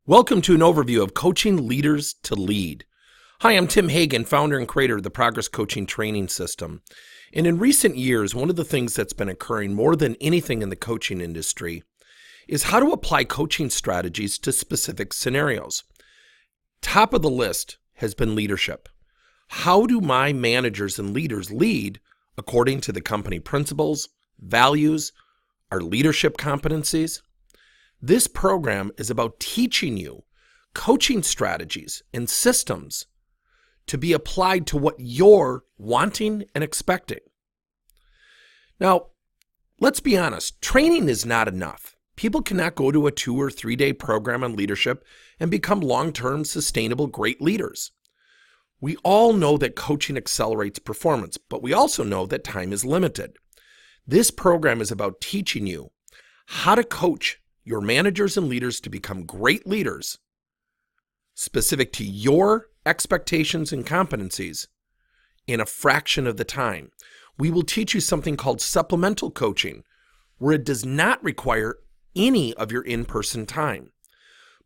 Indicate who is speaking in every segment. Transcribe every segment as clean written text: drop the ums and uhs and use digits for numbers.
Speaker 1: Welcome to an overview of Coaching Leaders to Lead. Hi, I'm Tim Hagen, founder and creator of the Progress Coaching Training System. And in recent years, one of the things that's been occurring more than anything in the coaching industry is how to apply coaching strategies to specific scenarios. Top of the list has been leadership. How do my managers and leaders lead according to the company principles, values, our leadership competencies? This program is about teaching you coaching strategies and systems to be applied to what you're wanting and expecting. Now, let's be honest, training is not enough. People cannot go to a 2 or 3 day program on leadership and become long-term, sustainable, great leaders. We all know that coaching accelerates performance, but we also know that time is limited. This program is about teaching you how to coach your managers and leaders to become great leaders, specific to your expectations and competencies in a fraction of the time. We will teach you something called supplemental coaching, where it does not require any of your in-person time.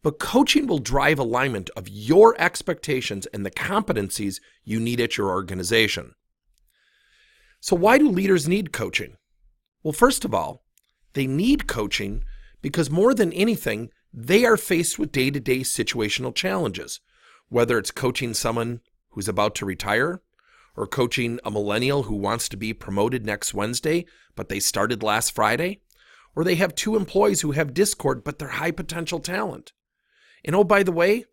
Speaker 1: But coaching will drive alignment of your expectations and the competencies you need at your organization. So why do leaders need coaching? Well, first of all, they need coaching because more than anything, they are faced with day-to-day situational challenges, whether it's coaching someone who's about to retire or coaching a millennial who wants to be promoted next Wednesday, but they started last Friday, or they have 2 employees who have discord, but they're high potential talent. And oh, by the way,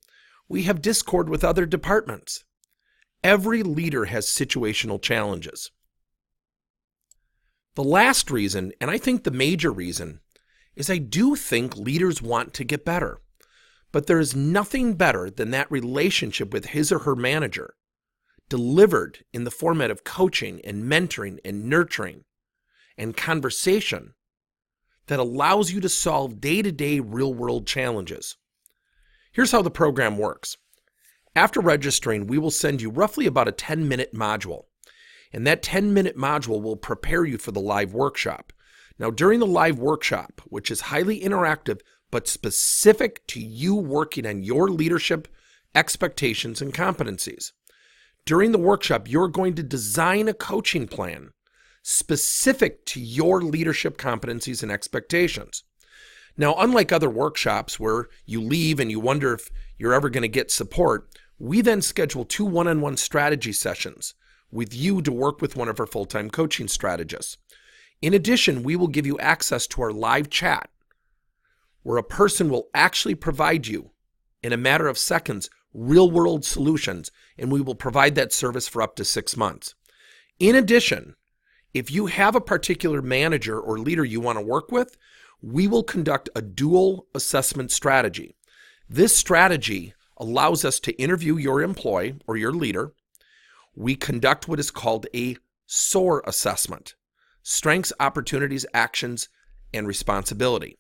Speaker 1: we have discord with other departments. Every leader has situational challenges. The last reason, and I think the major reason, is I do think leaders want to get better. But there is nothing better than that relationship with his or her manager, delivered in the format of coaching and mentoring and nurturing and conversation that allows you to solve day-to-day real-world challenges. Here's how the program works. After registering, we will send you roughly about a 10-minute module. And that 10-minute module will prepare you for the live workshop. Now, during the live workshop, which is highly interactive but specific to you working on your leadership expectations and competencies, during the workshop, you're going to design a coaching plan specific to your leadership competencies and expectations. Now, unlike other workshops where you leave and you wonder if you're ever going to get support, we then schedule 2 one-on-one strategy sessions with you to work with one of our full-time coaching strategists. In addition, we will give you access to our live chat, where a person will actually provide you, in a matter of seconds, real-world solutions, and we will provide that service for up to 6 months. In addition, if you have a particular manager or leader you want to work with, we will conduct a dual assessment strategy. This strategy allows us to interview your employee or your leader. We conduct what is called a SOAR assessment: strengths, opportunities, actions, and responsibility.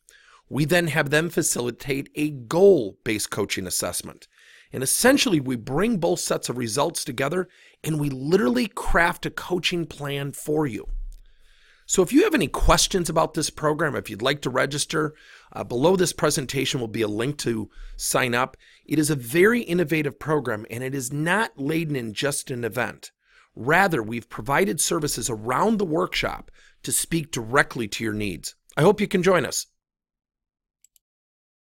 Speaker 1: We then have them facilitate a goal-based coaching assessment. And essentially, we bring both sets of results together and we literally craft a coaching plan for you. So if you have any questions about this program, if you'd like to register, below this presentation will be a link to sign up. It is a very innovative program, and it is not laden in just an event. Rather, we've provided services around the workshop to speak directly to your needs. I hope you can join us.